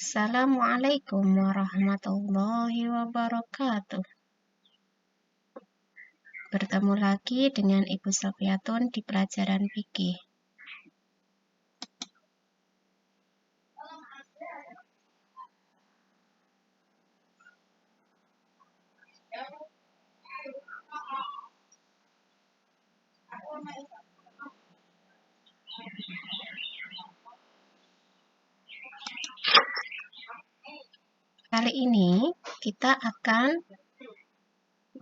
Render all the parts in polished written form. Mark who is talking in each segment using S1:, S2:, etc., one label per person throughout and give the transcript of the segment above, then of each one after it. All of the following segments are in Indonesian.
S1: Assalamualaikum warahmatullahi wabarakatuh. Bertemu lagi dengan Ibu Sofiatun di pelajaran fikih. Kali ini kita akan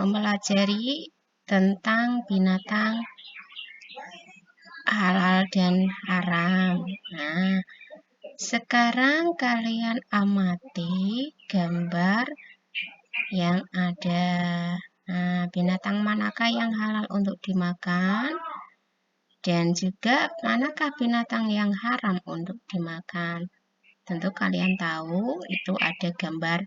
S1: mempelajari tentang binatang halal dan haram. Nah, sekarang kalian amati gambar yang ada. Nah, binatang manakah yang halal untuk dimakan? Dan juga manakah binatang yang haram untuk dimakan? Tentu kalian tahu itu ada gambar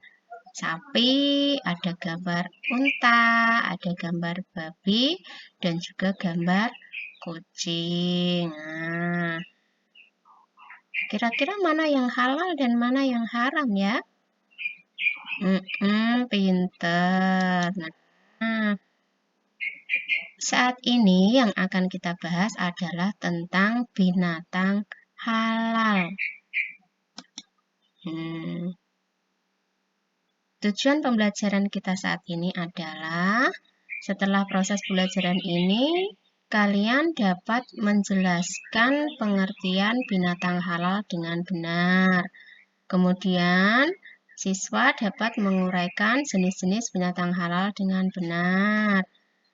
S1: sapi, ada gambar unta, ada gambar babi, dan juga gambar kucing. Nah, kira-kira mana yang halal dan mana yang haram ya? Pinter. Nah, saat ini yang akan kita bahas adalah tentang binatang halal. Tujuan pembelajaran kita saat ini adalah setelah proses pembelajaran ini, kalian dapat menjelaskan pengertian binatang halal dengan benar. Kemudian, siswa dapat menguraikan jenis-jenis binatang halal dengan benar.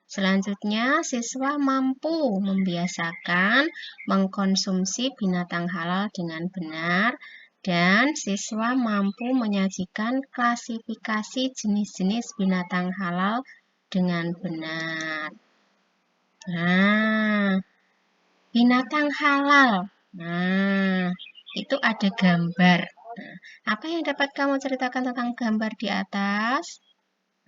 S1: Selanjutnya, siswa mampu membiasakan mengkonsumsi binatang halal dengan benar dan siswa mampu menyajikan klasifikasi jenis-jenis binatang halal dengan benar. Nah, binatang halal. Nah, itu ada gambar. Nah, apa yang dapat kamu ceritakan tentang gambar di atas?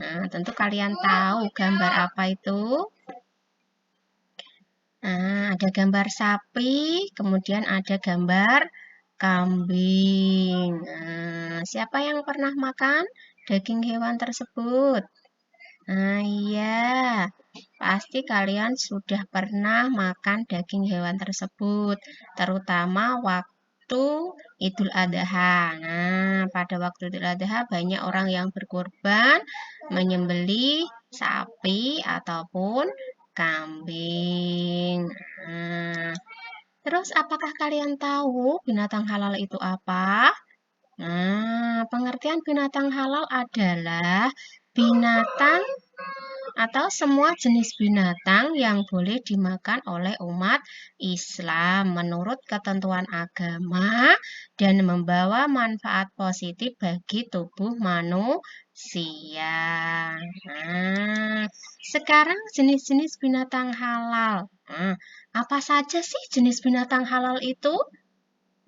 S1: Nah, tentu kalian tahu gambar apa itu. Nah, ada gambar sapi, kemudian ada gambar kambing. Nah, siapa yang pernah makan daging hewan tersebut? Nah, iya. Pasti kalian sudah pernah makan daging hewan tersebut, terutama waktu Idul Adha. Nah, pada waktu Idul Adha banyak orang yang berkorban menyembelih sapi ataupun kambing. Nah, terus apakah kalian tahu binatang halal itu apa? Nah, pengertian binatang halal adalah binatang atau semua jenis binatang yang boleh dimakan oleh umat Islam menurut ketentuan agama dan membawa manfaat positif bagi tubuh manusia. Nah, sekarang jenis-jenis binatang halal. Nah, apa saja sih jenis binatang halal itu?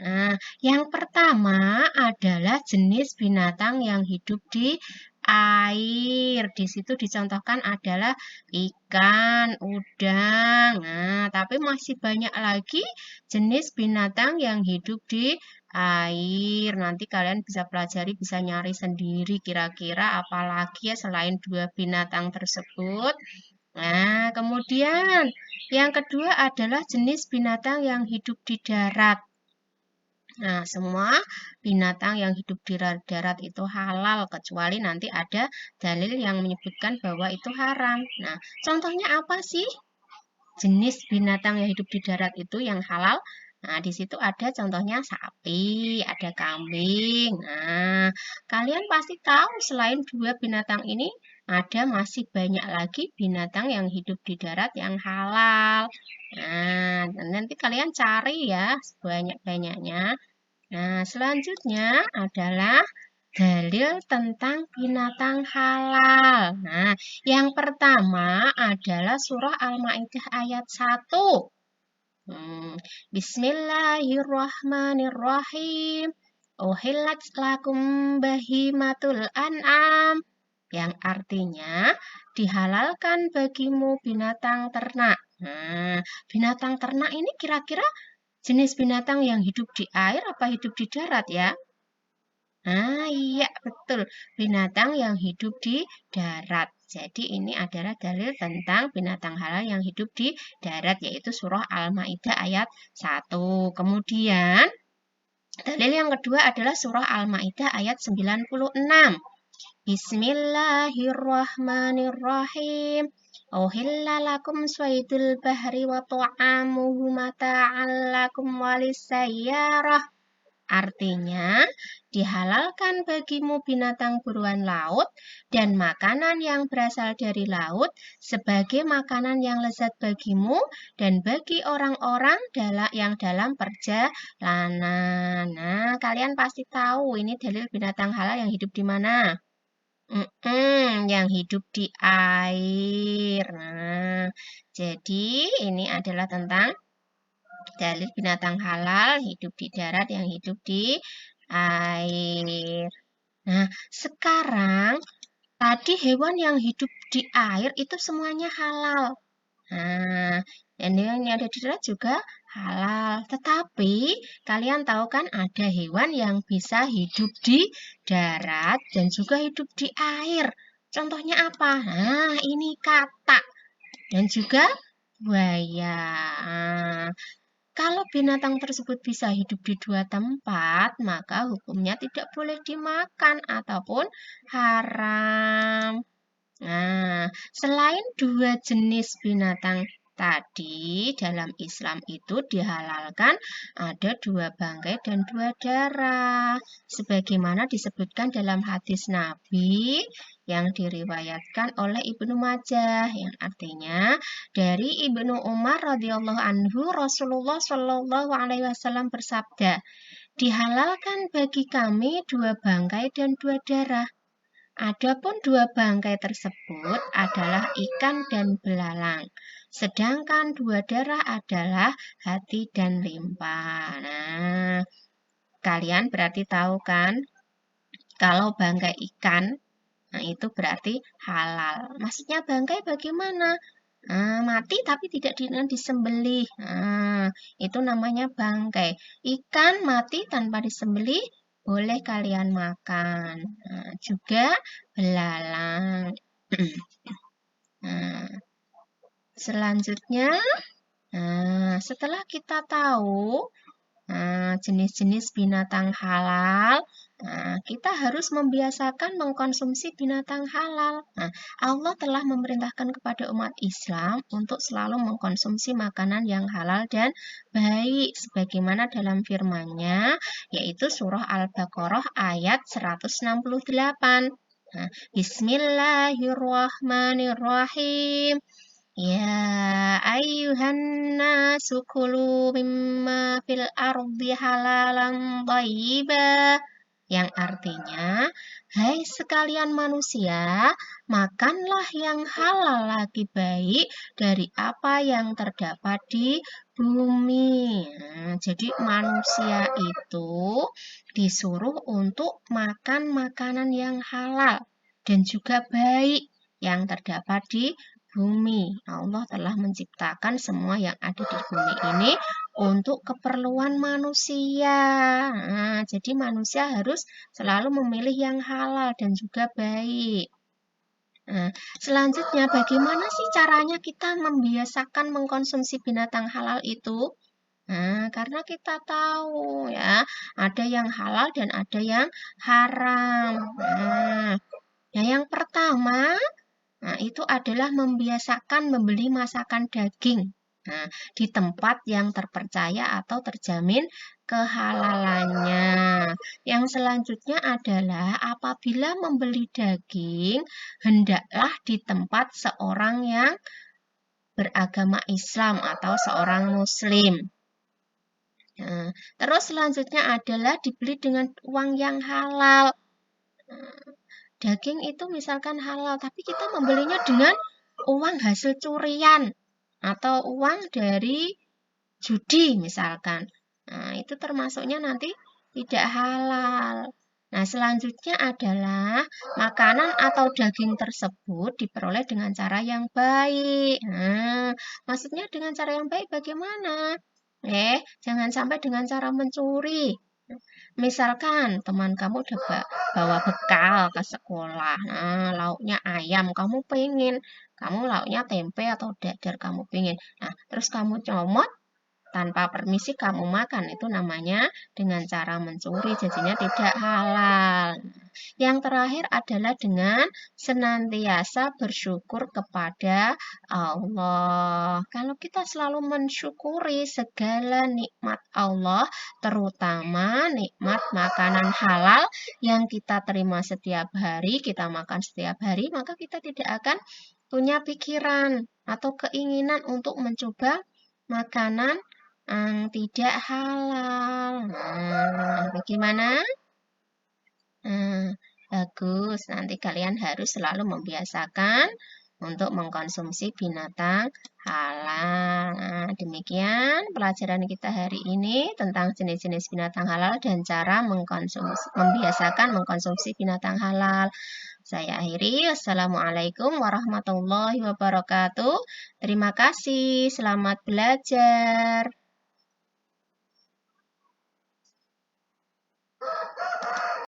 S1: Nah, yang pertama adalah jenis binatang yang hidup di air. Di situ dicontohkan adalah ikan, udang. Nah, tapi masih banyak lagi jenis binatang yang hidup di air. Nanti kalian bisa pelajari, bisa nyari sendiri kira-kira apalagi ya selain dua binatang tersebut. Nah, kemudian yang kedua adalah jenis binatang yang hidup di darat. Nah, semua binatang yang hidup di darat itu halal, kecuali nanti ada dalil yang menyebutkan bahwa itu haram. Nah, contohnya apa sih jenis binatang yang hidup di darat itu yang halal? Nah, di situ ada contohnya sapi, ada kambing. Nah, kalian pasti tahu selain dua binatang ini, ada masih banyak lagi binatang yang hidup di darat yang halal. Nah, nanti kalian cari ya sebanyak-banyaknya. Nah, selanjutnya adalah dalil tentang binatang halal. Nah, yang pertama adalah surah Al-Maidah ayat 1. Bismillahirrahmanirrahim. Uhillat lakum bahimatul an'am. Yang artinya dihalalkan bagimu binatang ternak. Nah, binatang ternak ini kira-kira jenis binatang yang hidup di air apa hidup di darat ya? Ah, iya, betul. Binatang yang hidup di darat. Jadi ini adalah dalil tentang binatang halal yang hidup di darat, yaitu surah Al-Maidah ayat 1. Kemudian, dalil yang kedua adalah surah Al-Maidah ayat 96. Bismillahirrahmanirrahim. Uhilla lakum swaydul bahri wa ta'amuhu mata'an lakum walisayyarah. Artinya, dihalalkan bagimu binatang buruan laut dan makanan yang berasal dari laut sebagai makanan yang lezat bagimu dan bagi orang-orang yang dalam perjalanan. Nah, kalian pasti tahu ini dalil binatang halal yang hidup di mana? Yang hidup di air. Nah, jadi ini adalah tentang dalil binatang halal hidup di darat yang hidup di air. Nah, sekarang tadi hewan yang hidup di air itu semuanya halal. Nah, dan yang ada di darat juga halal. Tetapi kalian tahu kan ada hewan yang bisa hidup di darat dan juga hidup di air. Contohnya apa? Nah, ini katak dan juga buaya. Nah, kalau binatang tersebut bisa hidup di dua tempat, maka hukumnya tidak boleh dimakan ataupun haram. Nah, selain dua jenis binatang tadi, dalam Islam itu dihalalkan ada dua bangkai dan dua darah. Sebagaimana disebutkan dalam hadis Nabi yang diriwayatkan oleh Ibnu Majah, yang artinya dari Ibnu Umar radhiyallahu anhu Rasulullah shallallahu alaihi wasallam bersabda, dihalalkan bagi kami dua bangkai dan dua darah. Adapun dua bangkai tersebut adalah ikan dan belalang, sedangkan dua darah adalah hati dan limpa. Nah, kalian berarti tahu kan, kalau bangkai ikan, nah itu berarti halal. Maksudnya bangkai bagaimana? Mati tapi tidak dengan disembelih. Itu namanya bangkai. Ikan mati tanpa disembelih, boleh kalian makan. Juga belalang. Selanjutnya, setelah kita tahu jenis-jenis binatang halal, kita harus membiasakan mengkonsumsi binatang halal. Allah telah memerintahkan kepada umat Islam untuk selalu mengkonsumsi makanan yang halal dan baik, sebagaimana dalam firman-Nya, yaitu surah Al-Baqarah ayat 168. Bismillahirrahmanirrahim. Ya ayyuhan nasu kulu mimma fil ardi halalan thayyiba, yang artinya, hai sekalian manusia, makanlah yang halal lagi baik dari apa yang terdapat di bumi. Jadi manusia itu disuruh untuk makan makanan yang halal dan juga baik yang terdapat di bumi. Allah telah menciptakan semua yang ada di bumi ini untuk keperluan manusia. Jadi manusia harus selalu memilih yang halal dan juga baik. Selanjutnya, bagaimana sih caranya kita membiasakan mengkonsumsi binatang halal itu? Karena kita tahu ya, ada yang halal dan ada yang haram. Yang pertama, itu adalah membiasakan membeli masakan daging di tempat yang terpercaya atau terjamin kehalalannya. Yang selanjutnya adalah apabila membeli daging, hendaklah di tempat seorang yang beragama Islam atau seorang Muslim. Terus selanjutnya adalah dibeli dengan uang yang halal. Daging itu misalkan halal, tapi kita membelinya dengan uang hasil curian atau uang dari judi misalkan. Itu termasuknya nanti tidak halal. Selanjutnya adalah makanan atau daging tersebut diperoleh dengan cara yang baik. Maksudnya dengan cara yang baik bagaimana? Jangan sampai dengan cara mencuri. Misalkan teman kamu udah bawa bekal ke sekolah, nah lauknya ayam, kamu lauknya tempe atau dadar kamu pengen. Nah, terus kamu comot, tanpa permisi kamu makan, itu namanya dengan cara mencuri, jadinya tidak halal. Yang terakhir adalah dengan senantiasa bersyukur kepada Allah. Kalau kita selalu mensyukuri segala nikmat Allah, terutama nikmat makanan halal yang kita terima setiap hari, kita makan setiap hari, maka kita tidak akan punya pikiran atau keinginan untuk mencoba makanan yang tidak halal. Nah, bagaimana? Nah, bagus. Nanti kalian harus selalu membiasakan untuk mengkonsumsi binatang halal. Nah, demikian pelajaran kita hari ini tentang jenis-jenis binatang halal dan cara membiasakan mengkonsumsi binatang halal. Saya akhiri. Wassalamualaikum warahmatullahi wabarakatuh. Terima kasih. Selamat belajar.